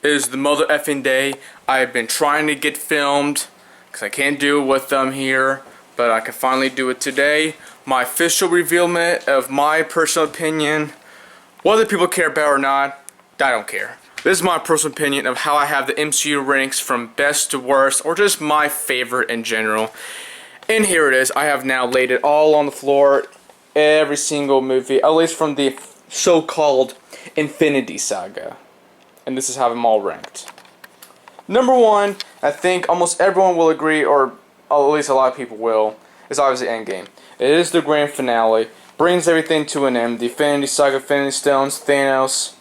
It is the mother effing day. I have been trying to get filmed because I can't do it with them here, but I can finally do it today. My official revealment of my personal opinion, whether people care about it or not, I don't care. This is my personal opinion of how I have the MCU ranks from best to worst, or just my favorite in general. And here it is. I have now laid it all on the floor. Every single movie, at least from the so-called Infinity Saga. And this is how I'm all ranked. Number one, I think almost everyone will agree, or at least a lot of people will, is obviously Endgame. It is the grand finale, brings everything to an end. The Infinity Saga, Infinity Stones, Thanos,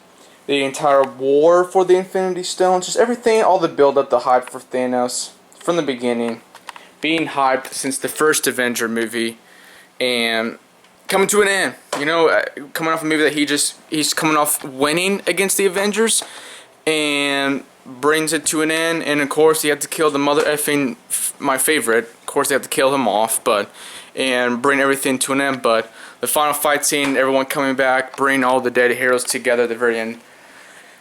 the entire war for the Infinity Stones, just everything, all the build-up, the hype for Thanos from the beginning, being hyped since the first Avenger movie, and coming to an end. You know, coming off a movie that he's coming off winning against the Avengers, and brings it to an end. And of course, he had to kill the mother effing, my favorite. Of course, they have to kill him off, and bring everything to an end. But the final fight scene, everyone coming back, bring all the dead heroes together at the very end.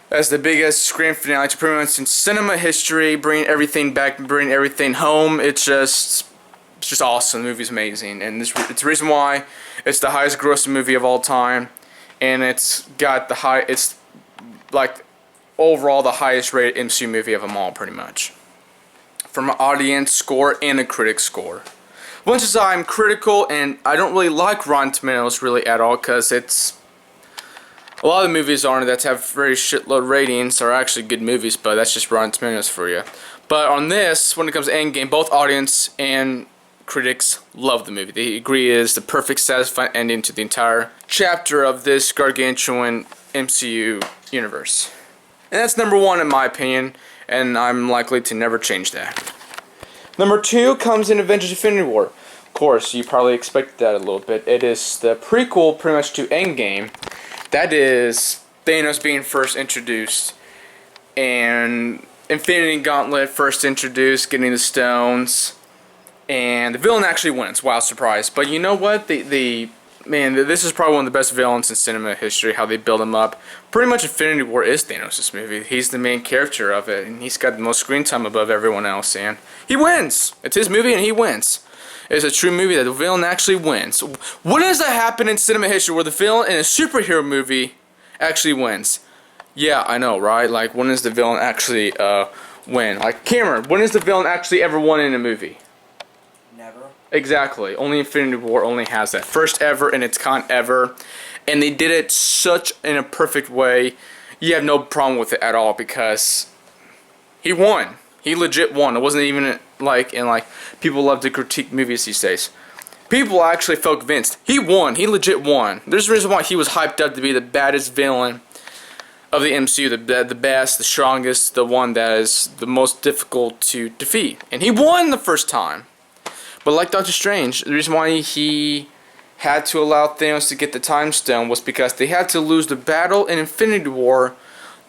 That's the biggest grand finale to pretty much in cinema history. Bring everything back, bring everything home. It's just awesome. The movie's amazing, and it's the reason why it's the highest grossing movie of all time, and it's got the it's like overall the highest rated MCU movie of them all, pretty much, from an audience score and a critic score. Much as I'm critical, and I don't really like Rotten Tomatoes really at all, because it's a lot of the movies on it that have very shitload ratings are actually good movies, but that's just Rotten Tomatoes for you. But on this, when it comes to Endgame, both audience and critics love the movie. They agree it is the perfect, satisfying ending to the entire chapter of this gargantuan MCU universe. And that's number one in my opinion, and I'm likely to never change that. Number two comes in Avengers Infinity War. Of course, you probably expected that a little bit. It is the prequel pretty much to Endgame. That is Thanos being first introduced, and Infinity Gauntlet first introduced, getting the stones, and the villain actually wins. Wow, surprise. But you know what? Man, this is probably one of the best villains in cinema history, how they build him up. Pretty much Infinity War is Thanos' movie. He's the main character of it, and he's got the most screen time above everyone else, and he wins. It's his movie, and he wins. It's a true movie that the villain actually wins. When does that happen in cinema history where the villain in a superhero movie actually wins? Yeah, I know, right? Like, when does the villain actually win? Like, Cameron, when has the villain actually ever won in a movie? Never. Exactly. Only Infinity War only has that. First ever in its con ever. And they did it in a perfect way. You have no problem with it at all, because he won. He legit won. It wasn't even like people love to critique movies these days. People actually felt convinced. He won. He legit won. There's a reason why he was hyped up to be the baddest villain of the MCU, the best, the strongest, the one that is the most difficult to defeat. And he won the first time. But like Doctor Strange, the reason why he had to allow Thanos to get the Time Stone was because they had to lose the battle in Infinity War,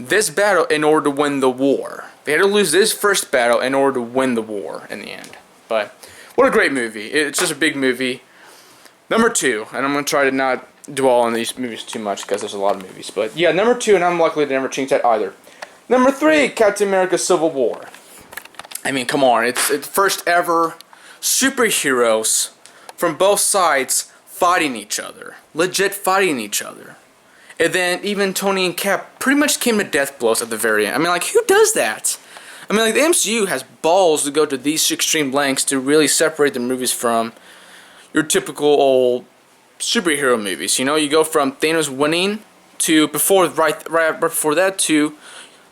this battle, in order to win the war. They had to lose this first battle in order to win the war in the end. But what a great movie. It's just a big movie. Number two, and I'm going to try to not dwell on these movies too much because there's a lot of movies. But yeah, number two, and I'm likely to never change that either. Number three, Captain America Civil War. I mean, come on. It's first ever superheroes from both sides fighting each other. Legit fighting each other. And then even Tony and Cap pretty much came to death blows at the very end. I mean, like, who does that? I mean, like, the MCU has balls to go to these extreme lengths to really separate the movies from your typical old superhero movies. You know, you go from Thanos winning to right before that to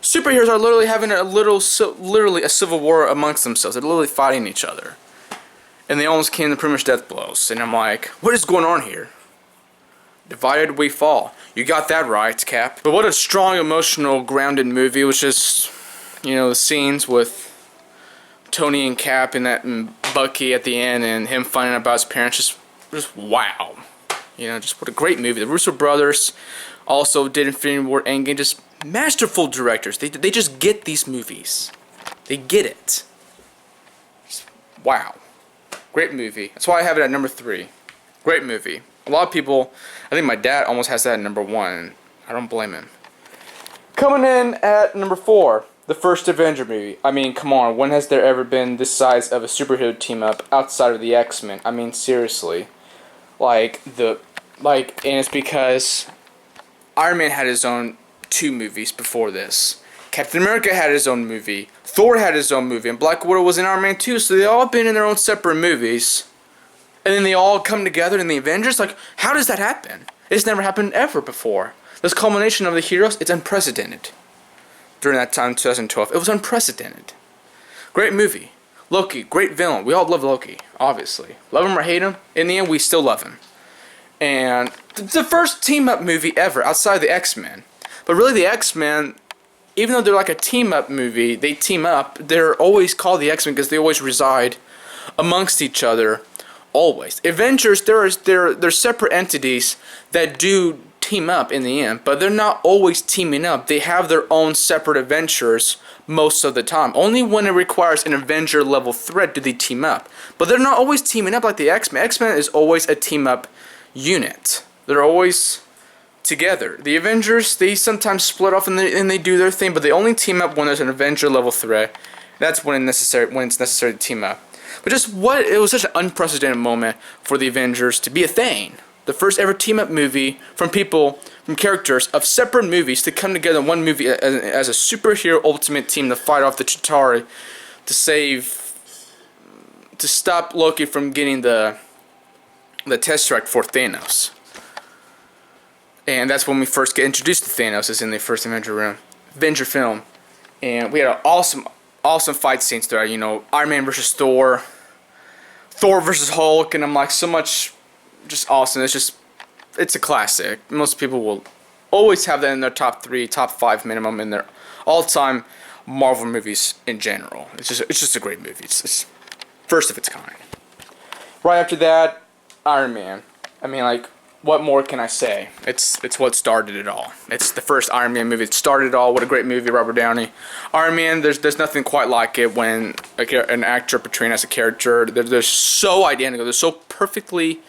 superheroes are literally having literally a civil war amongst themselves. They're literally fighting each other. And they almost came to pretty much death blows. And I'm like, what is going on here? Divided we fall. You got that right, Cap. But what a strong, emotional, grounded movie. It was just, you know, the scenes with Tony and Cap and Bucky at the end, and him finding out about his parents. Just wow. You know, just what a great movie. The Russo brothers also did Infinity War, Endgame. Just masterful directors. They just get these movies. They get it. Just, wow. Great movie. That's why I have it at number 3. Great movie. A lot of people, I think my dad almost has that at number 1. I don't blame him. Coming in at number 4, the First Avenger movie. I mean, come on, when has there ever been this size of a superhero team up outside of the X-Men? I mean, seriously. And it's because Iron Man had his own 2 movies before this. Captain America had his own movie. Thor had his own movie. And Black Widow was in Iron Man 2. So they all been in their own separate movies. And then they all come together in the Avengers? Like, how does that happen? It's never happened ever before. This culmination of the heroes, it's unprecedented. During that time, 2012, it was unprecedented. Great movie. Loki, great villain. We all love Loki, obviously. Love him or hate him, in the end, we still love him. And the first team-up movie ever, outside of the X-Men. But really, the X-Men, even though they're like a team-up movie, they team up. They're always called the X-Men because they always reside amongst each other, always. Avengers, they're separate entities that do team up in the end, but they're not always teaming up. They have their own separate adventures most of the time. Only when it requires an Avenger level threat do they team up. But they're not always teaming up like the X-Men. X-Men is always a team up unit. They're always together. The Avengers, they sometimes split off and they do their thing, but they only team up when there's an Avenger level threat. That's when it's necessary to team up. But it was such an unprecedented moment for the Avengers to be a thing. The first ever team-up movie from characters of separate movies to come together in one movie as a superhero ultimate team to fight off the Chitauri to stop Loki from getting the Tesseract for Thanos. And that's when we first get introduced to Thanos, is in the first Avenger film. And we had awesome fight scenes there. You know, Iron Man versus Thor versus Hulk, and I'm like, so much just awesome. It's a classic. Most people will always have that in their top 3, top 5 minimum in their all-time Marvel movies in general. It's just a great movie. It's first of its kind. Right after that, Iron Man. I mean, like, what more can I say? It's what started it all. It's the first Iron Man movie. It started it all. What a great movie, Robert Downey. Iron Man, there's nothing quite like it when an actor portraying as a character. They're so identical. They're so perfectly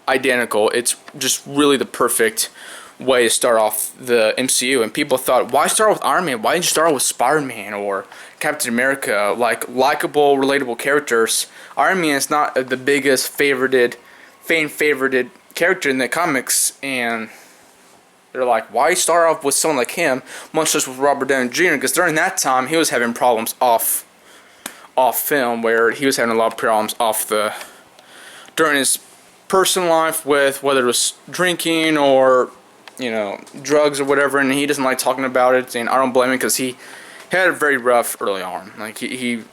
identical. It's just really the perfect way to start off the MCU. And people thought, why start with Iron Man? Why didn't you start with Spider-Man or Captain America? Like, likable, relatable characters. Iron Man is not the biggest fan-favorited character in the comics, and they're like, why start off with someone like him, much less with Robert Downey Jr., because during that time, he was having problems off film, where he was having a lot of problems during his personal life, with whether it was drinking or, you know, drugs or whatever, and he doesn't like talking about it, and I don't blame him, because he had it very rough early on. Like, John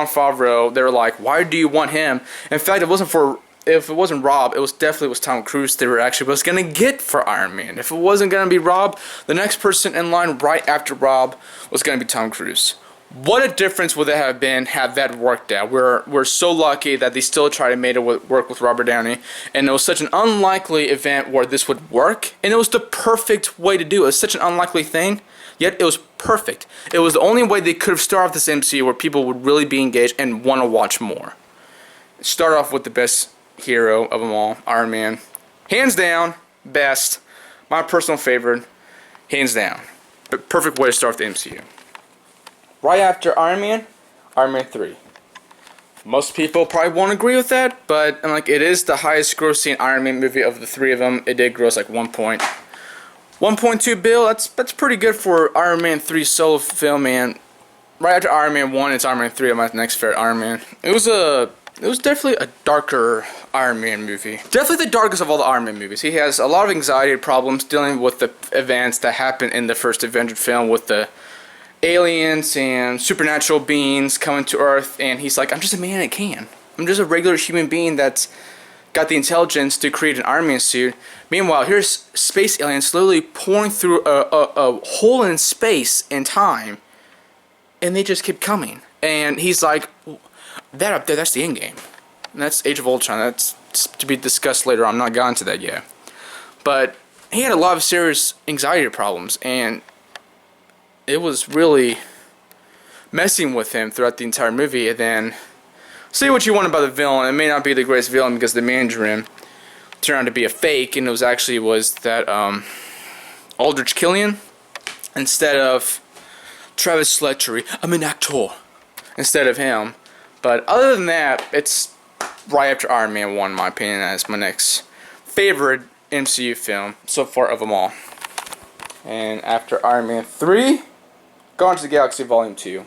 Favreau, they were like, why do you want him? In fact, if it wasn't Rob, it was definitely Tom Cruise they were actually was going to get for Iron Man. If it wasn't going to be Rob, the next person in line right after Rob was going to be Tom Cruise. What a difference would it have been had that worked out. We're so lucky that they still tried to make it work with Robert Downey, and it was such an unlikely event where this would work, and it was the perfect way to do it. It was such an unlikely thing, yet it was perfect. It was the only way they could have started off this MCU where people would really be engaged and want to watch more. Start off with the best hero of them all, Iron Man. Hands down, best. My personal favorite, hands down. But perfect way to start the MCU. Right after Iron Man 3. Most people probably won't agree with that, but like, it is the highest grossing Iron Man movie of the 3 of them. It did gross like 1.2 bill. That's pretty good for Iron Man 3 solo film, and right after Iron Man 1, it's Iron Man 3. I'm my next favorite Iron Man. It was definitely a darker Iron Man movie. Definitely the darkest of all the Iron Man movies. He has a lot of anxiety problems dealing with the events that happened in the first Avenger film with the aliens and supernatural beings coming to Earth, and he's like, I'm just a man that can. I'm just a regular human being that's got the intelligence to create an Iron Man suit. Meanwhile, here's space aliens slowly pouring through a hole in space and time, and they just keep coming. And he's like, that up there, that's the end game. And that's Age of Ultron. That's to be discussed later. I'm not gotten to that yet. But he had a lot of serious anxiety problems, and it was really messing with him throughout the entire movie. And then, say what you want about the villain, it may not be the greatest villain because the Mandarin turned out to be a fake, and it was that Aldrich Killian. instead of Travis Slattery. I'm an actor instead of him. But other than that, it's right after Iron Man 1, in my opinion. That's my next favorite MCU film so far of them all. And after Iron Man 3, Guardians of the Galaxy Vol.2.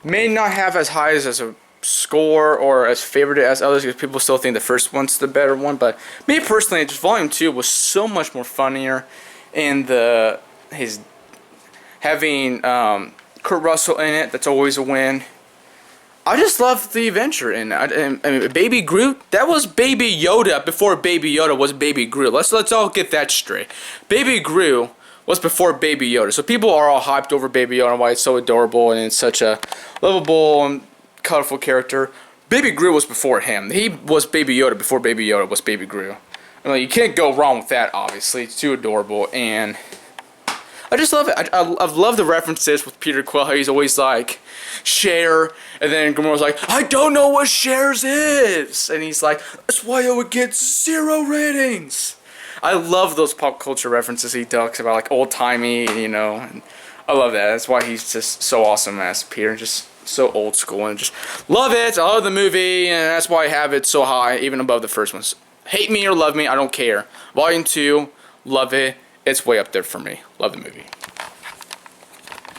May not have as high as a score or as favored as others because people still think the first one's the better one. But me personally, just Vol.2 was so much more funnier, and his having Kurt Russell in it, that's always a win. I just love the Avenger in it. I mean, Baby Groot, that was Baby Yoda before Baby Yoda was Baby Groot. Let's all get that straight. Baby Groot was before Baby Yoda. So people are all hyped over Baby Yoda and why it's so adorable and it's such a lovable and colorful character. Baby Groot was before him. He was Baby Yoda before Baby Yoda was Baby Groot. I mean, you can't go wrong with that, obviously. It's too adorable, and I just love it. I love the references with Peter Quill, how he's always like, Cher, and then Gamora's like, I don't know what Cher's is! And he's like, that's why it would get 0 ratings! I love those pop culture references he talks about, like old-timey, you know, and I love that. That's why he's just so awesome as Peter, just so old school, and just love it. I love the movie, and that's why I have it so high, even above the first ones. Hate me or love me, I don't care. Volume 2, love it. It's way up there for me. Love the movie.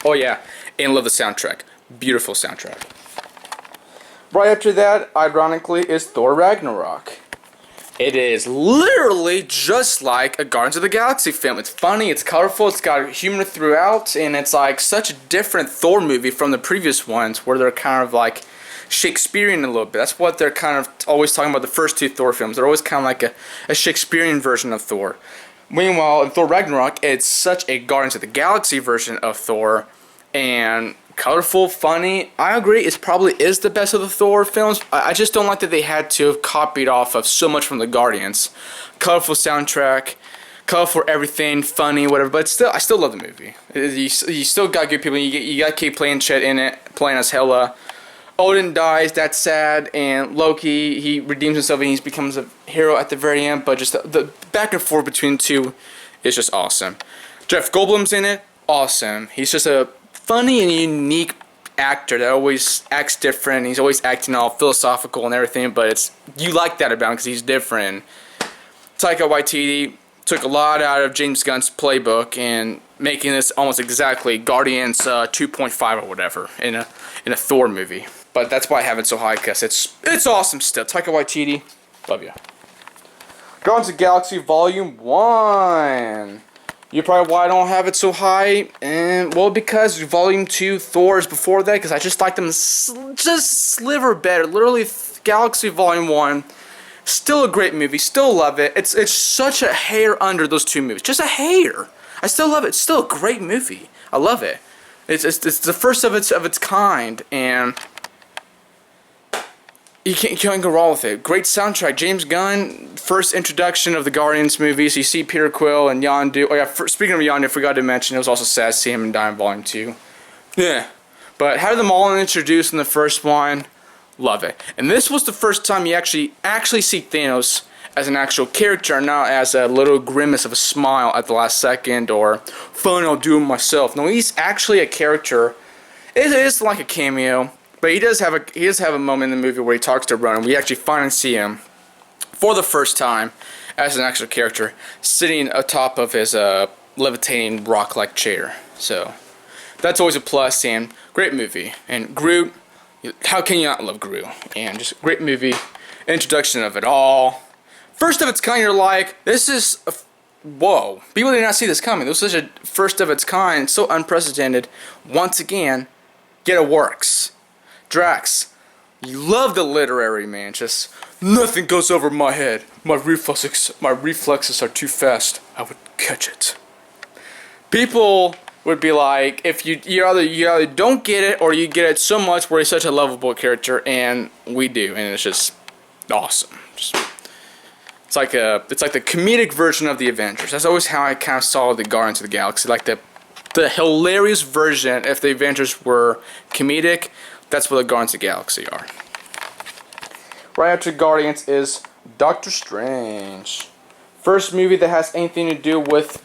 Oh yeah, and love the soundtrack. Beautiful soundtrack. Right after that, ironically, is Thor Ragnarok. It is literally just like a Guardians of the Galaxy film. It's funny, it's colorful, it's got humor throughout, and it's like such a different Thor movie from the previous ones where they're kind of like Shakespearean a little bit. That's what they're kind of always talking about the first 2 Thor films. They're always kind of like a Shakespearean version of Thor. Meanwhile, in Thor Ragnarok, it's such a Guardians of the Galaxy version of Thor, and colorful, funny. I agree, it probably is the best of the Thor films. I just don't like that they had to have copied off of so much from the Guardians. Colorful soundtrack, colorful everything, funny, whatever. But still, I still love the movie. You still got good people. You got Kate Blanchett in it, playing as Hela. Odin dies, that's sad, and Loki, he redeems himself and he becomes a hero at the very end, but just the back and forth between the two is just awesome. Jeff Goldblum's in it, awesome. He's just a funny and unique actor that always acts different. He's always acting all philosophical and everything, but you like that about him because he's different. Taika Waititi took a lot out of James Gunn's playbook and making this almost exactly Guardians 2.5 or whatever in a Thor movie. But that's why I have it so high, because it's awesome still. Taika Waititi, love you. Guardians of the Galaxy Volume 1. You're probably why I don't have it so high, and well, because Volume 2 Thor is before that, because I just like them just sliver better. Literally, Galaxy Volume 1, still a great movie, still love it. It's such a hair under those 2 movies, just a hair. I still love it. It's still a great movie. I love it. It's the first of its kind, and you can't go wrong with it. Great soundtrack. James Gunn, first introduction of the Guardians movies. You see Peter Quill and Yondu. Oh yeah, speaking of Yondu, I forgot to mention, it was also sad to see him die in Volume 2. Yeah. But having them all introduced in the first one, love it. And this was the first time you actually see Thanos as an actual character, not as a little grimace of a smile at the last second, or, fine, I'll do it myself. No, he's actually a character. It is like a cameo. But he does have a moment in the movie where he talks to Ronan. We actually finally see him for the first time as an actual character, sitting atop of his levitating rock-like chair. So that's always a plus, and great movie. And Groot, how can you not love Groot? And just great movie, introduction of it all. First of its kind, you're like, this is whoa. People did not see this coming. This was such a first of its kind, so unprecedented. Once again, yet it works. Drax, you love the literary man. Just nothing goes over my head. My reflexes are too fast. I would catch it. People would be like, if you either don't get it or you get it so much where he's such a lovable character, and we do, and it's just awesome. It's like the comedic version of the Avengers. That's always how I kind of saw the Guardians of the Galaxy, like the hilarious version. If the Avengers were comedic, that's what the Guardians of the Galaxy are. Right after Guardians is Doctor Strange. First movie that has anything to do with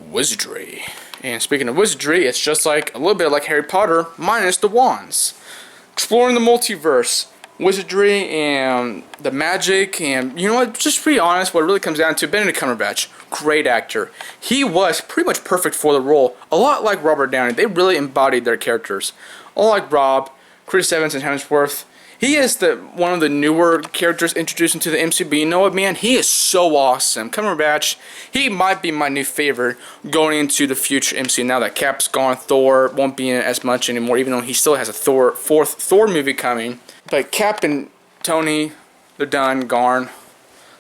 wizardry. And speaking of wizardry, it's just like a little bit like Harry Potter, minus the wands. Exploring the multiverse, wizardry and the magic, and you know what, just to be honest, what it really comes down to, Benedict Cumberbatch, great actor. He was pretty much perfect for the role. A lot like Robert Downey, they really embodied their characters. Unlike Rob, Chris Evans, and Hemsworth, he is one of the newer characters introduced into the MCU, but you know what, man? He is so awesome. Cumberbatch, he might be my new favorite going into the future MCU now that Cap's gone. Thor won't be in it as much anymore, even though he still has a fourth Thor movie coming. But Cap and Tony, they're done, gone.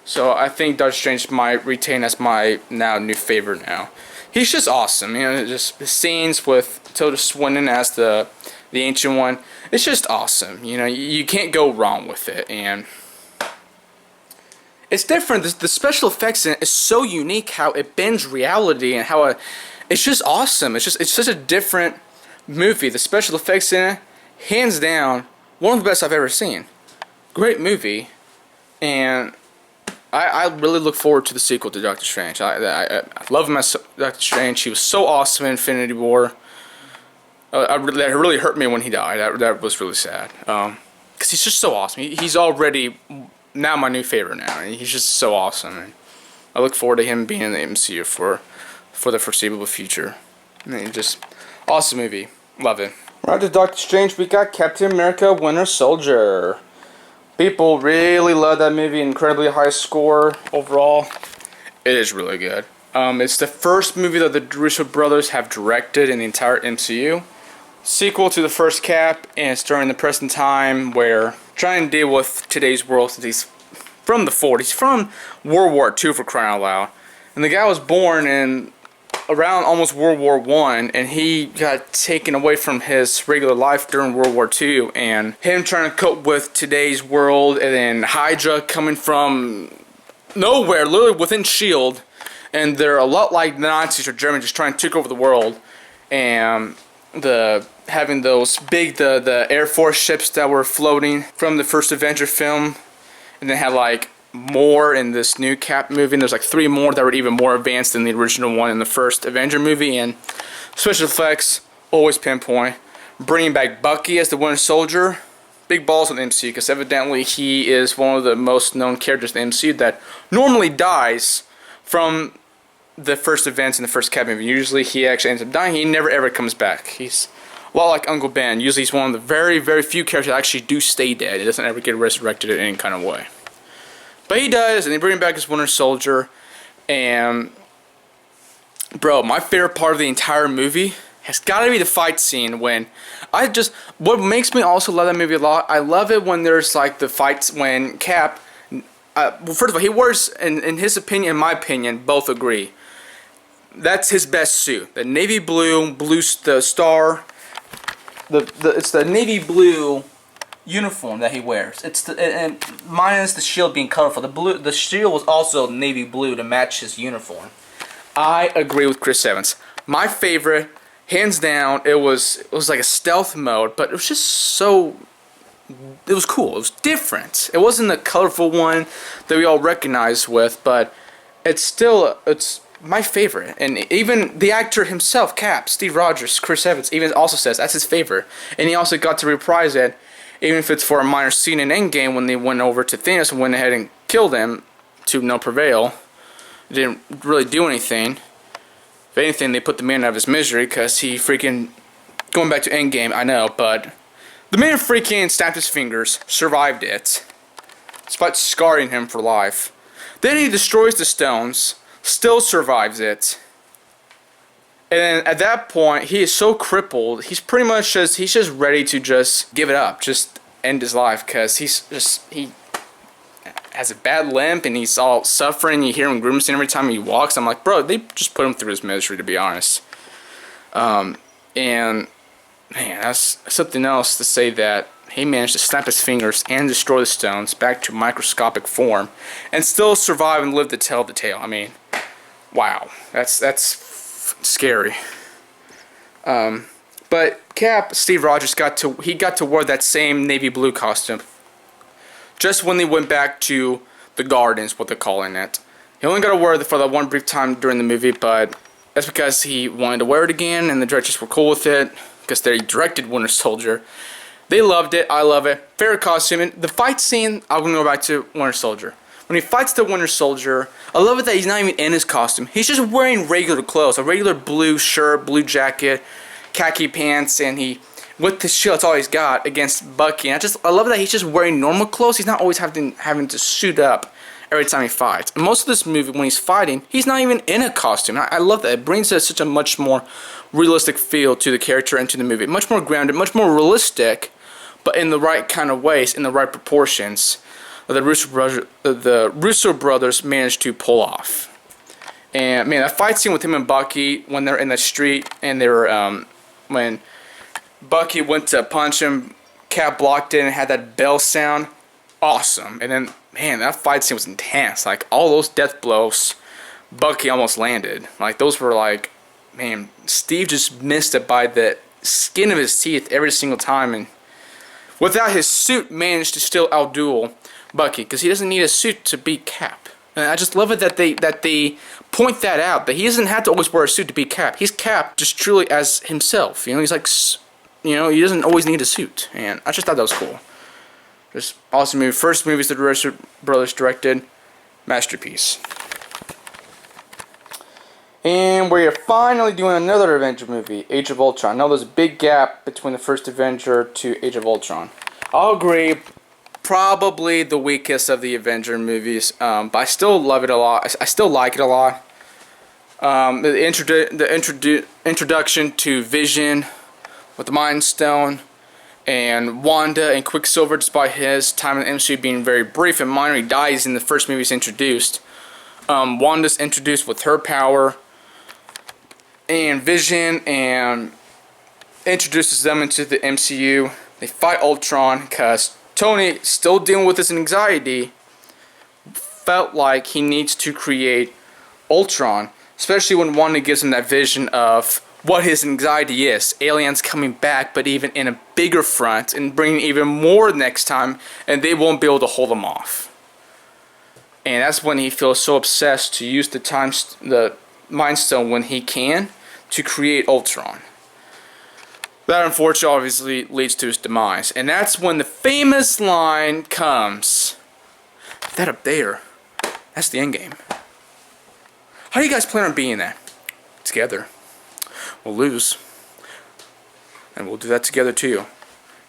So I think Doctor Strange might retain as my now new favorite now. He's just awesome, you know, just the scenes with Tilda Swinton as the Ancient One. It's just awesome, you know, you can't go wrong with it, and it's different. The special effects in it is so unique, how it bends reality, and how it's just awesome. It's such a different movie. The special effects in it, hands down, one of the best I've ever seen. Great movie, and I really look forward to the sequel to Doctor Strange. I love him as Doctor Strange. He was so awesome in Infinity War. That really hurt me when he died. That was really sad. Because he's just so awesome. He's already now my new favorite now. He's just so awesome. And I look forward to him being in the MCU for the foreseeable future. And just awesome movie. Love it. Right to Doctor Strange, we got Captain America: Winter Soldier. People really love that movie. Incredibly high score overall. It is really good. It's the first movie that the Russo brothers have directed in the entire MCU. Sequel to the first Cap, and it's during the present time where trying to deal with today's world, since he's from the 40s, from World War II for crying out loud. And the guy was born in around almost World War I, and he got taken away from his regular life during World War II, and him trying to cope with today's world, and then Hydra coming from nowhere, literally within S.H.I.E.L.D., and they're a lot like the Nazis or Germans just trying to take over the world, and having those big the Air Force ships that were floating from the First Avenger film, and they had like more in this new Cap movie, and there's like 3 more that were even more advanced than the original one in the first Avenger movie, and special effects always pinpoint. Bringing back Bucky as the Winter Soldier, big balls on the MCU, because evidently he is one of the most known characters in the MCU that normally dies from the first events in the first Cap movie. Usually he actually ends up dying. He never ever comes back. He's a lot like Uncle Ben. Usually he's one of the very, very few characters that actually do stay dead. He doesn't ever get resurrected in any kind of way. But he does, and they bring him back as Winter Soldier. And, bro, my favorite part of the entire movie has got to be the fight scene when what makes me also love that movie a lot, I love it when there's like the fights when Cap, well, first of all, he wears, in his opinion, in my opinion, both agree, that's his best suit. The navy blue, the star, it's the navy blue uniform that he wears. It's and minus the shield being colorful. The shield was also navy blue to match his uniform. I agree with Chris Evans. My favorite, hands down, it was like a stealth mode, but it was just so. It was cool. It was different. It wasn't the colorful one that we all recognize with, but it's my favorite. And even the actor himself, Cap, Steve Rogers, Chris Evans, even also says that's his favorite. And he also got to reprise it, even if it's for a minor scene in Endgame when they went over to Thanos and went ahead and killed him to no prevail. It didn't really do anything. If anything, they put the man out of his misery because he freaking, going back to Endgame, I know, but the man freaking snapped his fingers, survived it, despite scarring him for life. Then he destroys the stones, still survives it. And then at that point, he is so crippled, he's pretty much he's just ready to just give it up, just end his life, because he has a bad limp and he's all suffering. You hear him grimacing every time he walks. I'm like, bro, they just put him through his misery, to be honest. And man, that's something else to say, that he managed to snap his fingers and destroy the stones back to microscopic form and still survive and live to tell the tale. I mean, wow, that's scary. But Cap, Steve Rogers got to wear that same navy blue costume just when they went back to the Gardens, what they're calling it. He only got to wear it for that one brief time during the movie, but That's because he wanted to wear it again, and the directors were cool with it, because they directed Winter Soldier. They loved it. I love it. Favorite costume. And the fight scene, I'm going to go back to Winter Soldier. When he fights the Winter Soldier, I love it that he's not even in his costume. He's just wearing regular clothes. A regular blue shirt, blue jacket, khaki pants, and he, with the shield, that's all he's got against Bucky. And I love that he's just wearing normal clothes. He's not always having to suit up every time he fights. And most of this movie, when he's fighting, he's not even in a costume. I love that. It brings such a much more realistic feel to the character and to the movie. Much more grounded, much more realistic, but in the right kind of ways, in the right proportions. The Russo brothers managed to pull off. And man, that fight scene with him and Bucky when they're in the street and they're when Bucky went to punch him, Cap blocked it and had that bell sound. Awesome. And then man, that fight scene was intense. Like all those death blows, Bucky almost landed. Like those were like, man, Steve just missed it by the skin of his teeth every single time, and without his suit managed to still outduel Bucky, because he doesn't need a suit to beat Cap. And I just love it that they point that out, that he doesn't have to always wear a suit to beat Cap. He's Cap just truly as himself. You know, he's like, you know, he doesn't always need a suit. And I just thought that was cool. Just awesome movie. First movies the Russo brothers directed. Masterpiece. And we're finally doing another Avenger movie, Age of Ultron. I know there's a big gap between the First Avenger to Age of Ultron. I'll agree, probably the weakest of the Avenger movies, but I still love it a lot. I still like it a lot. The introduction to Vision with the Mind Stone, and Wanda and Quicksilver, despite his time in the MCU being very brief and minor, he dies in the first movie he's introduced. Wanda's introduced with her power, and Vision, and introduces them into the MCU. They fight Ultron because Tony, still dealing with his anxiety, felt like he needs to create Ultron, especially when Wanda gives him that vision of what his anxiety is. Aliens coming back, but even in a bigger front, and bringing even more next time, and they won't be able to hold him off. And that's when he feels so obsessed to use the Mind Stone when he can to create Ultron. That unfortunately obviously leads to his demise. And that's when the famous line comes. That up there, that's the end game. How do you guys plan on being that? Together. We'll lose. And we'll do that together too.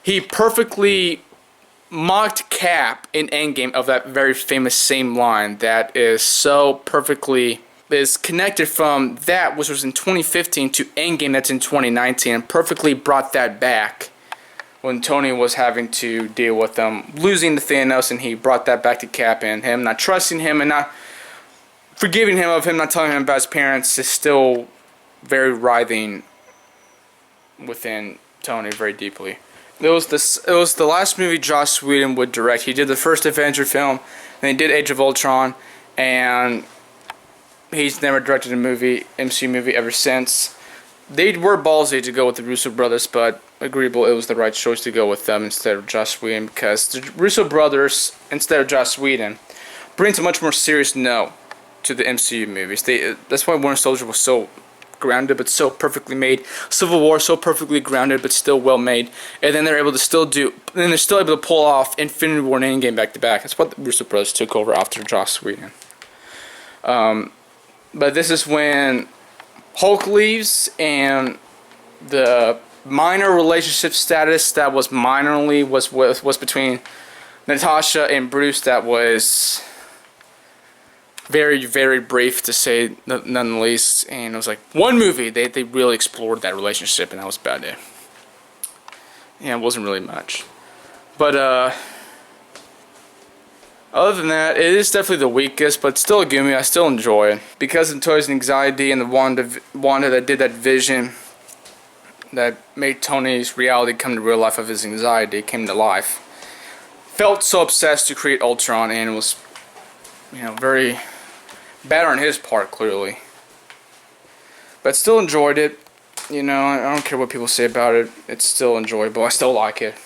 He perfectly mocked Cap in Endgame of that very famous same line that is so perfectly is connected from that, which was in 2015, to Endgame that's in 2019, and perfectly brought that back when Tony was having to deal with them losing to Thanos, and he brought that back to Cap, and him not trusting him and not forgiving him of him not telling him about his parents is still very writhing within Tony very deeply. It was the last movie Joss Whedon would direct. He did the first Avenger film, and he did Age of Ultron, and he's never directed a MCU movie ever since. They were ballsy to go with the Russo brothers, but agreeable, it was the right choice to go with them instead of Joss Whedon, because the Russo brothers, instead of Joss Whedon, brings a much more serious note to the MCU movies. That's why Winter Soldier was so grounded but so perfectly made. Civil War so perfectly grounded but still well made. And then they're able to pull off Infinity War and Endgame back to back. That's what the Russo brothers took over after Joss Whedon. But this is when Hulk leaves, and the minor relationship status that was was between Natasha and Bruce that was very, very brief, to say none the least. And it was like one movie they really explored that relationship, and that was about it. Yeah, it wasn't really much. But other than that, it is definitely the weakest, but still a good movie. I still enjoy it. Because of Tony's anxiety and the Wanda that did that vision that made Tony's reality come to real life of his anxiety came to life. Felt so obsessed to create Ultron, and it was, very bad on his part, clearly. But still enjoyed it. I don't care what people say about it. It's still enjoyable. I still like it.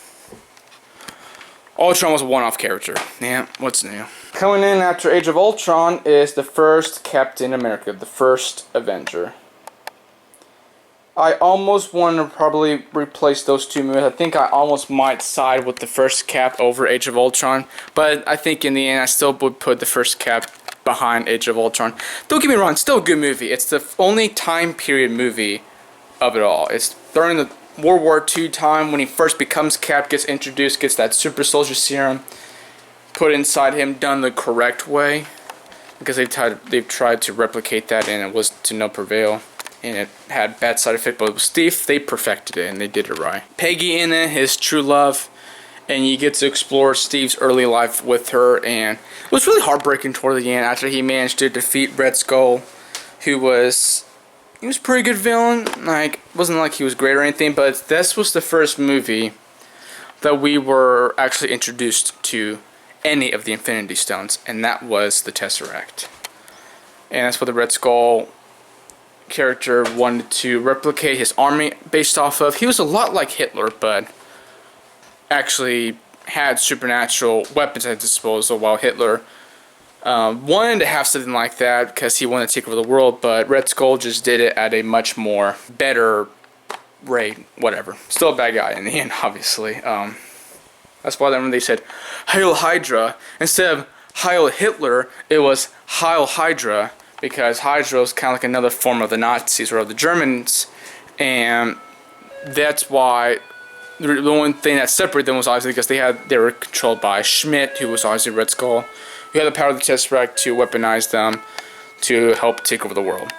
Ultron was a one-off character. Yeah, what's new? Coming in after Age of Ultron is the first Captain America, the first Avenger. I almost want to probably replace those two movies. I think I almost might side with the first Cap over Age of Ultron, but I think in the end I still would put the first Cap behind Age of Ultron. Don't get me wrong, it's still a good movie. It's the only time period movie of it all. It's during the World War II time when he first becomes Cap, gets introduced, gets that super soldier serum put inside him, done the correct way, because they've tried to replicate that and it was to no prevail. And it had bad side effects, but with Steve, they perfected it and they did it right. Peggy in it, his true love, and you get to explore Steve's early life with her, and it was really heartbreaking toward the end after he managed to defeat Red Skull, he was a pretty good villain. Like, wasn't like he was great or anything, but this was the first movie that we were actually introduced to any of the Infinity Stones, and that was the Tesseract. And that's what the Red Skull character wanted to replicate his army based off of. He was a lot like Hitler, but actually had supernatural weapons at his disposal, while Hitler wanted to have something like that because he wanted to take over the world, but Red Skull just did it at a much more better rate. Whatever. Still a bad guy in the end, obviously. That's why when they said Heil Hydra, instead of Heil Hitler, it was Heil Hydra, because Hydra is kind of like another form of the Nazis or of the Germans, and that's why the only thing that separated them was obviously because they were controlled by Schmidt, who was obviously Red Skull, who had the power of the Tesseract to weaponize them to help take over the world.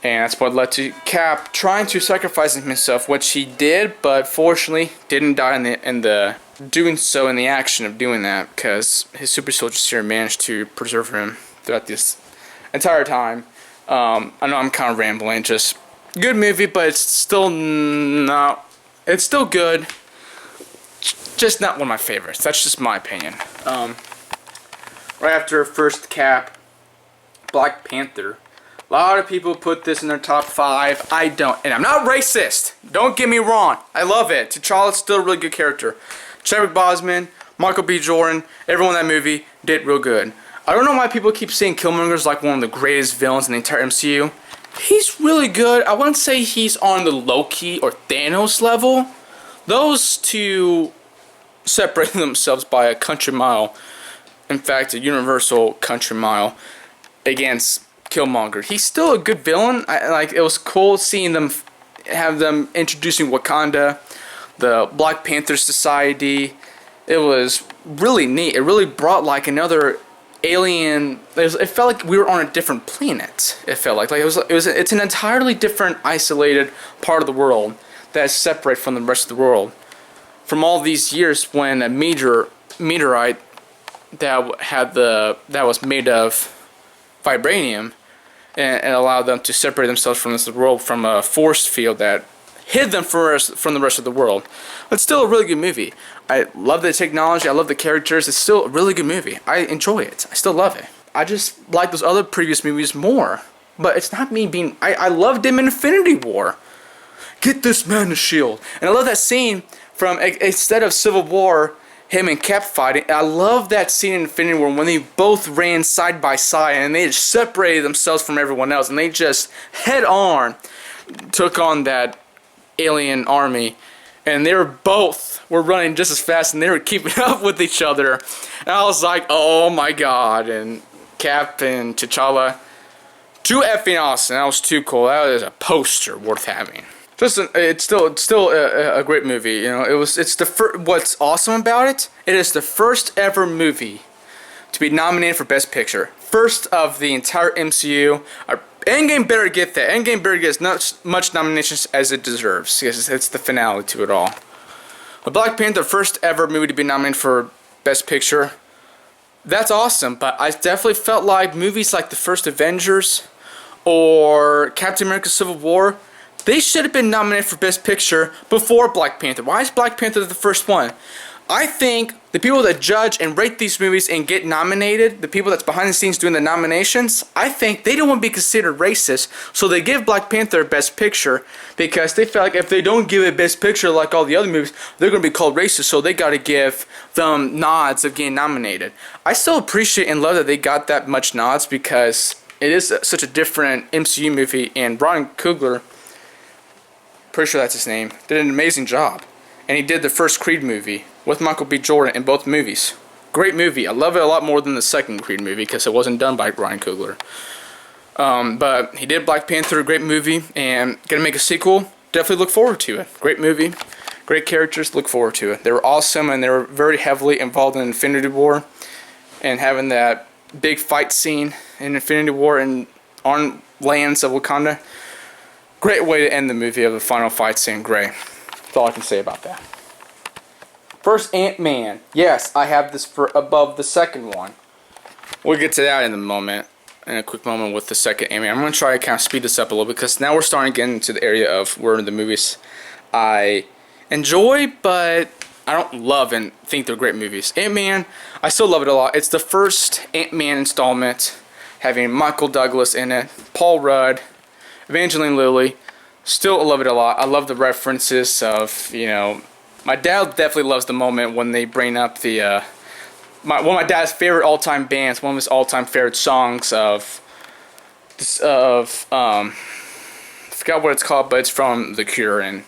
And that's what led to Cap trying to sacrifice himself, which he did, but fortunately didn't die in the doing so in the action of doing that, because his super soldier serum managed to preserve him throughout this entire time. I know I'm kind of rambling. Just good movie, but it's still not. It's still good. Just not one of my favorites. That's just my opinion. Right after first Cap, Black Panther. A lot of people put this in their top 5. I don't, and I'm not racist. Don't get me wrong. I love it. T'Challa's still a really good character. Chadwick Boseman, Michael B. Jordan, everyone in that movie did real good. I don't know why people keep saying Killmonger's like one of the greatest villains in the entire MCU. He's really good. I wouldn't say he's on the Loki or Thanos level. Those two separate themselves by a country mile. In fact, a universal country mile against Killmonger. He's still a good villain. It was cool seeing them have them introducing Wakanda, the Black Panther Society. It was really neat. It really brought like another alien. It felt like we were on a different planet. It felt like it's an entirely different, isolated part of the world that's separate from the rest of the world. From all these years, when a meteorite that was made of vibranium and allowed them to separate themselves from this world from a force field that hid them from the rest of the world. But it's still a really good movie. I love the technology. I love the characters. It's still a really good movie. I enjoy it. I still love it. I just like those other previous movies more. But it's not me being... I loved him in Infinity War. Get this man a shield. And I love that scene from... Instead of Civil War, him and Cap fighting. I love that scene in Infinity War when they both ran side by side and they just separated themselves from everyone else. And they just head on took on that alien army, and they were running just as fast, and they were keeping up with each other. And I was like, oh my god. And Cap and T'Challa, too effing awesome. That was too cool. That was a poster worth having. It's still a great movie. You know, what's awesome about it? It is the first ever movie to be nominated for Best Picture. First of the entire MCU. Endgame better get that. Endgame better get as much nominations as it deserves, because it's the finale to it all. But Black Panther, first ever movie to be nominated for Best Picture. That's awesome, but I definitely felt like movies like the First Avengers or Captain America Civil War, they should have been nominated for Best Picture before Black Panther. Why is Black Panther the first one? I think the people that judge and rate these movies and get nominated, the people that's behind the scenes doing the nominations, I think they don't want to be considered racist, so they give Black Panther Best Picture because they feel like if they don't give it Best Picture like all the other movies, they're going to be called racist, so they got to give them nods of getting nominated. I still appreciate and love that they got that much nods because it is such a different MCU movie, and Ryan Coogler pretty sure that's his name, did an amazing job. And he did the first Creed movie with Michael B. Jordan in both movies. Great movie. I love it a lot more than the second Creed movie because it wasn't done by Ryan Coogler. But he did Black Panther, a great movie, and gonna make a sequel. Definitely look forward to it. Great movie, great characters. Look forward to it. They were awesome, and they were very heavily involved in Infinity War, and having that big fight scene in Infinity War and on lands of Wakanda. Great way to end the movie of the final fight scene. Great. That's all I can say about that. First Ant-Man. Yes, I have this for above the second one. We'll get to that in a quick moment with the second Ant-Man. I'm going to try to kind of speed this up a little bit because now we're starting to get into the area of where the movies I enjoy, but I don't love and think they're great movies. Ant-Man, I still love it a lot. It's the first Ant-Man installment having Michael Douglas in it, Paul Rudd, Evangeline Lilly. Still love it a lot. I love the references of, my dad definitely loves the moment when they bring up the one of my dad's favorite all-time bands, one of his all-time favorite songs I forgot what it's called, but it's from The Cure, and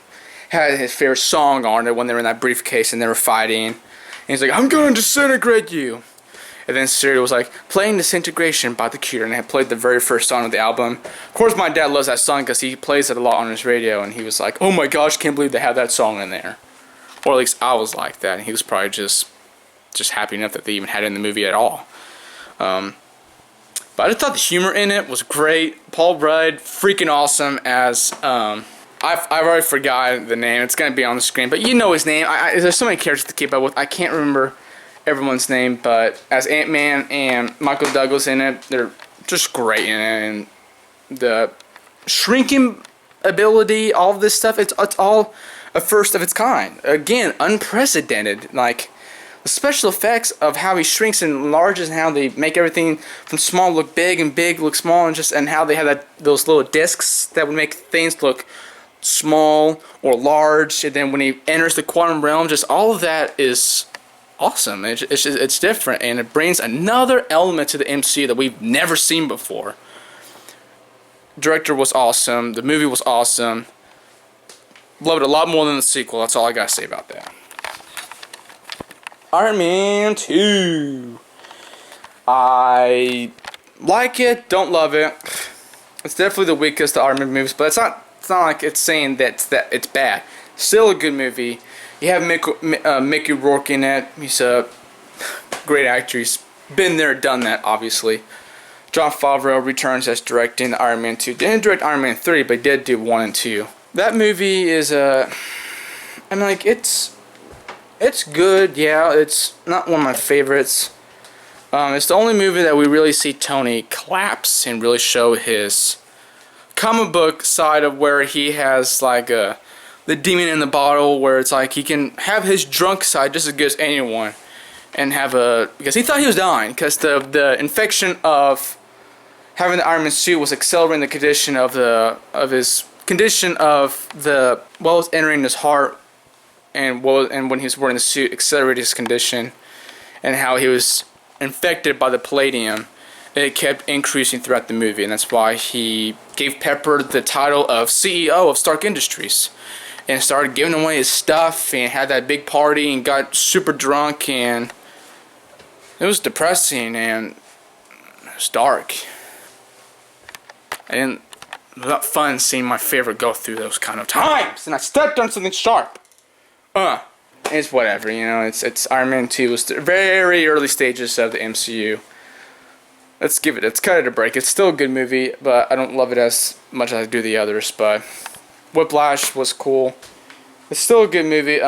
had his favorite song on it when they were in that briefcase and they were fighting. And he's like, "I'm gonna disintegrate you." And then Siri was like, "Playing Disintegration" by The Cure, and I had played the very first song of the album. Of course, my dad loves that song because he plays it a lot on his radio, and he was like, "Oh my gosh, can't believe they have that song in there." Or at least I was like that, and he was probably just happy enough that they even had it in the movie at all. But I just thought the humor in it was great. Paul Rudd, freaking awesome as, I've already forgotten the name. It's going to be on the screen, but you know his name. There's so many characters to keep up with. I can't remember everyone's name, but as Ant-Man and Michael Douglas in it, they're just great in it. And the shrinking ability, all of this stuff, it's all a first of its kind. Again, unprecedented. Like, the special effects of how he shrinks and enlarges and how they make everything from small look big and big look small, and how they have those little discs that would make things look small or large, and then when he enters the quantum realm, just all of that is awesome. It's different, and it brings another element to the MCU that we've never seen before. Director was awesome. The movie was awesome. Loved it a lot more than the sequel. That's all I gotta say about that. Iron Man 2. I like it, don't love it. It's definitely the weakest of Iron Man movies, but it's not like it's saying that it's bad. Still a good movie. You have Mickey Rourke in it. He's a great actor. He's been there, done that, obviously. Jon Favreau returns as directing Iron Man 2. Didn't direct Iron Man 3, but did do 1 and 2. That movie is it's good, yeah. It's not one of my favorites. It's the only movie that we really see Tony collapse and really show his comic book side of where he has like the demon in the bottle, where it's like he can have his drunk side just as good as anyone, and because he thought he was dying because the infection of having the Iron Man suit was accelerating the condition of his condition of what was entering his heart. And when he was wearing the suit, accelerated his condition, and how he was infected by the palladium. It kept increasing throughout the movie, and that's why he gave Pepper the title of CEO of Stark Industries, and started giving away his stuff, and had that big party, and got super drunk, and it was depressing, and it was dark. It was not fun seeing my favorite go through those kind of times, and I stepped on something sharp. It's whatever, it's Iron Man 2 was the very early stages of the MCU. Let's cut it a break. It's still a good movie, but I don't love it as much as I do the others, but Whiplash was cool. It's still a good movie.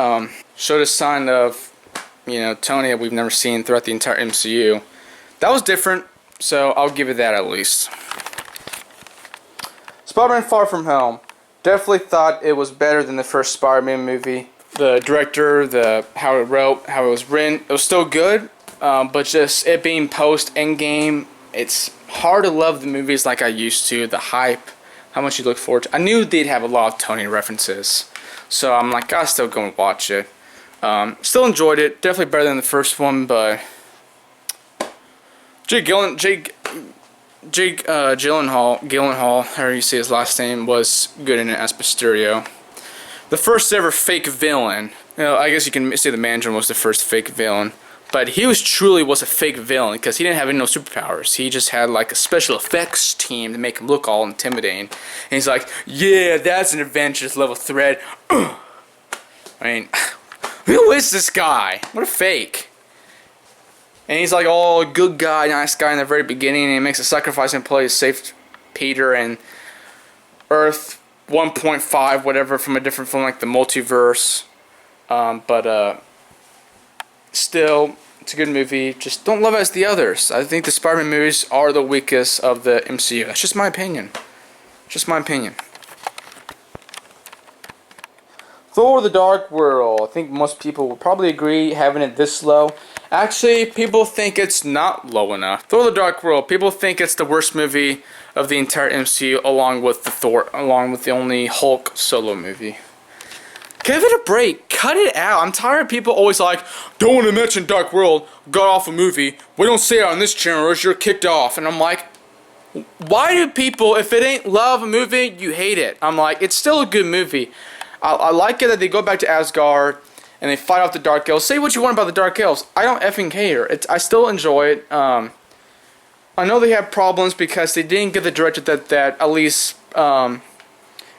Showed a sign of, Tony that we've never seen throughout the entire MCU. That was different, so I'll give it that at least. Spider-Man Far From Home. Definitely thought it was better than the first Spider-Man movie. The director, how it was written, it was still good, but just it being post-Endgame, it's hard to love the movies like I used to. The hype, how much you look forward to. I knew they'd have a lot of Tony references, so I'm like, I'll still go and watch it. Still enjoyed it, definitely better than the first one, but Jake Gyllenhaal, however you say his last name, was good in it as Mysterio. the first ever fake villain. You know, I guess you can say the Mandarin was the first fake villain. But he truly was a fake villain because he didn't have any no superpowers. He just had like a special effects team to make him look all intimidating. And he's like, yeah, that's an Avengers level threat. I mean, who is this guy? What a fake. And he's like, oh, good guy, nice guy in the very beginning. And he makes a sacrifice and play to save Peter and Earth 1.5, whatever, from a different film like the multiverse. Still, it's a good movie. Just don't love it as the others. I think the Spider-Man movies are the weakest of the MCU. That's just my opinion. Just my opinion. Thor: The Dark World. I think most people will probably agree having it this low. Actually, people think it's not low enough. Thor: The Dark World. People think it's the worst movie of the entire MCU, along with the only Hulk solo movie. Give it a break. Cut it out. I'm tired of people always like, don't want to mention Dark World, got off a movie. We don't say it on this channel or else you're kicked off. And I'm like, why do people, if it ain't love a movie, you hate it? I'm like, it's still a good movie. I like it that they go back to Asgard and they fight off the Dark Elves. Say what you want about the Dark Elves. I don't effing care. I still enjoy it. I know they have problems because they didn't get the director that at least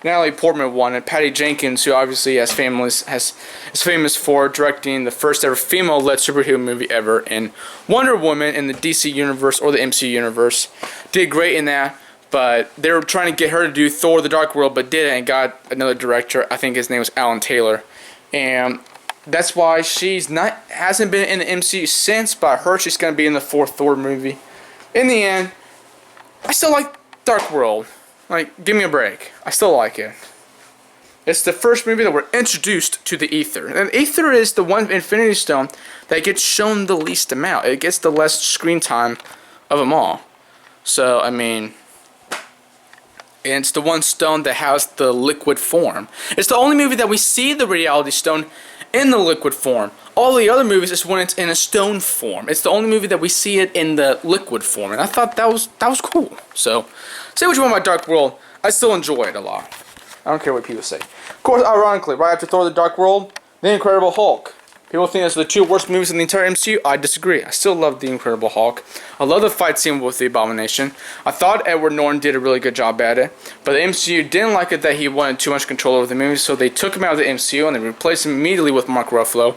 Natalie Portman wanted. Patty Jenkins, who obviously is famous for directing the first ever female-led superhero movie ever in Wonder Woman in the DC universe or the MCU universe. Did great in that, but they were trying to get her to do Thor: The Dark World, but didn't, and got another director. I think his name was Alan Taylor, and that's why hasn't been in the MCU since. But I heard she's gonna be in the fourth Thor movie. In the end, I still like Dark World. Like, give me a break. I still like it. It's the first movie that we're introduced to the Ether. And Ether is the one Infinity Stone that gets shown the least amount. It gets the less screen time of them all. So, I mean, and it's the one stone that has the liquid form. It's the only movie that we see the reality stone in the liquid form. All the other movies is when it's in a stone form. It's the only movie that we see it in the liquid form, and I thought that was cool. So, say what you want about Dark World, I still enjoy it a lot. I don't care what people say. Of course, ironically, right after Thor: The Dark World, The Incredible Hulk. People think that's the two worst movies in the entire MCU. I disagree. I still love The Incredible Hulk. I love the fight scene with the Abomination. I thought Edward Norton did a really good job at it, but the MCU didn't like it that he wanted too much control over the movie, so they took him out of the MCU and they replaced him immediately with Mark Ruffalo.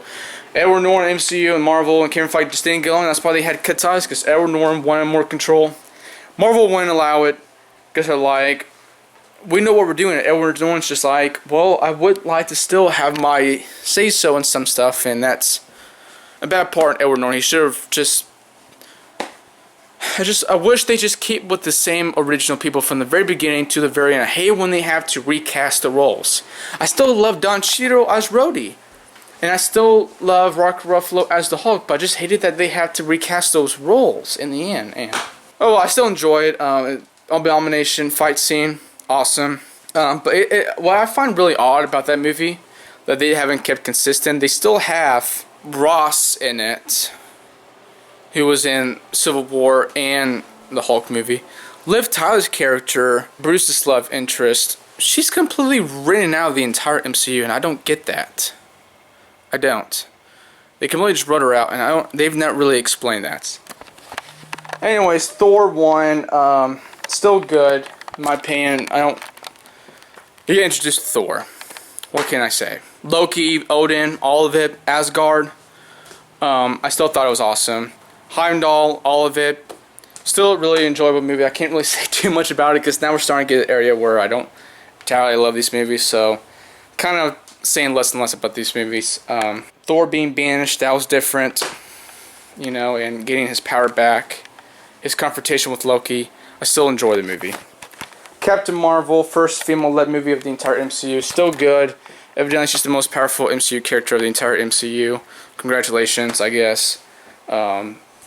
Edward Norton, MCU, and Marvel and Kevin Feige just didn't get along. That's why they had cut ties, because Edward Norton wanted more control. Marvel wouldn't allow it, because they're like, we know what we're doing. Edward Norton's just like, well, I would like to still have my say-so in some stuff, and that's a bad part. Edward Norton, he should have just... I wish they just keep with the same original people from the very beginning to the very end. I hate when they have to recast the roles. I still love Don Cheadle as Rhodey. And I still love Mark Ruffalo as the Hulk, but I just hated that they had to recast those roles in the end. And, oh, well, I still enjoy it. Abomination fight scene, awesome. But what I find really odd about that movie, that they haven't kept consistent, they still have Ross in it, who was in Civil War and the Hulk movie. Liv Tyler's character, Bruce's love interest, she's completely written out of the entire MCU, and I don't get that. I don't. They completely just wrote her out, and they've not really explained that. Anyways, Thor 1, still good, in my opinion. You get introduced to Thor. What can I say? Loki, Odin, all of it, Asgard. I still thought it was awesome. Heimdall, all of it. Still a really enjoyable movie. I can't really say too much about it, because now we're starting to get an area where I don't entirely love these movies, so kind of saying less and less about these movies. Thor being banished, that was different, you know, and getting his power back, his confrontation with Loki. I still enjoy the movie. Captain Marvel, first female-led movie of the entire MCU, still good. Evidently, she's the most powerful MCU character of the entire MCU. Congratulations, I guess.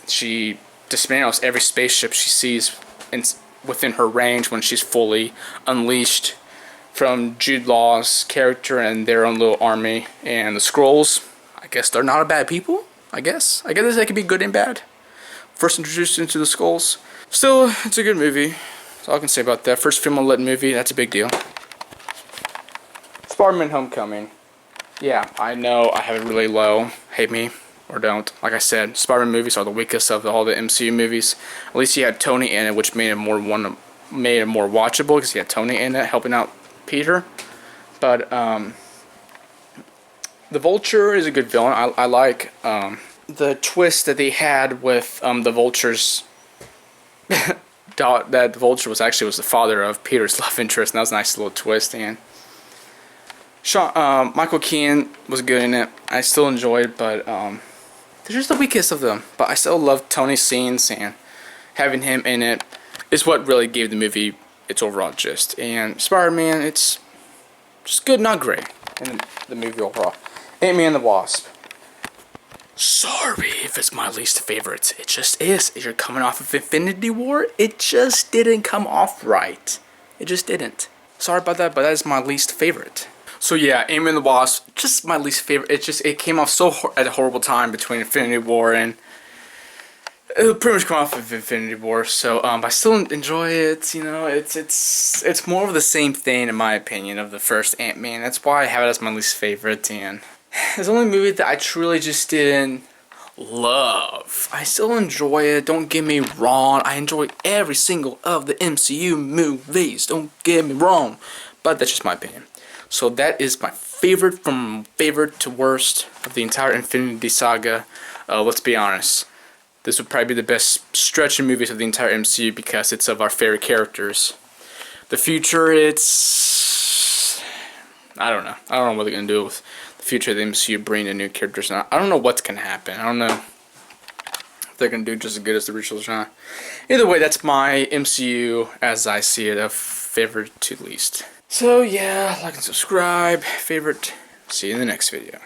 She dismantles every spaceship she sees within her range when she's fully unleashed. From Jude Law's character and their own little army. And the Skrulls, I guess they're not a bad people, I guess they could be good and bad. First introduced into the Skrulls. Still, it's a good movie. That's all I can say about that. First female-led movie, that's a big deal. Spider-Man Homecoming. Yeah, I know I have it really low. Hate me or don't. Like I said, Spider-Man movies are the weakest of all the MCU movies. At least you had Tony in it, which made it more watchable because you had Tony in it helping out Peter. But the Vulture is a good villain. I like the twist that they had with the Vulture's that the Vulture was the father of Peter's love interest, and that was a nice little twist. And Michael Keaton was good in it. I still enjoyed it, but they're just the weakest of them. But I still love Tony's scenes, and having him in it is what really gave the movie its overall gist. And Spider-Man, it's just good, not great, in the movie overall. Ant-Man and the Wasp. Sorry if it's my least favorite. It just is. You're coming off of Infinity War. It just didn't come off right. It just didn't. Sorry about that, but that is my least favorite. So yeah, Ant-Man and the Wasp, just my least favorite. It came off at a horrible time between Infinity War and it pretty much come off of Infinity War. So I still enjoy it. You know, it's more of the same thing in my opinion of the first Ant-Man. That's why I have it as my least favorite. And it's the only movie that I truly just didn't love. I still enjoy it, don't get me wrong. I enjoy every single of the MCU movies, don't get me wrong. But that's just my opinion. So that is my favorite from favorite to worst of the entire Infinity Saga. Let's be honest. This would probably be the best stretch of movies of the entire MCU because it's of our favorite characters. The future, it's... I don't know what they're going to do with the future of the MCU, bringing in new characters. I don't know what's going to happen. I don't know if they're going to do just as good as the originals or not. Either way, that's my MCU as I see it, of favorite to least. So yeah, like and subscribe, favorite. See you in the next video.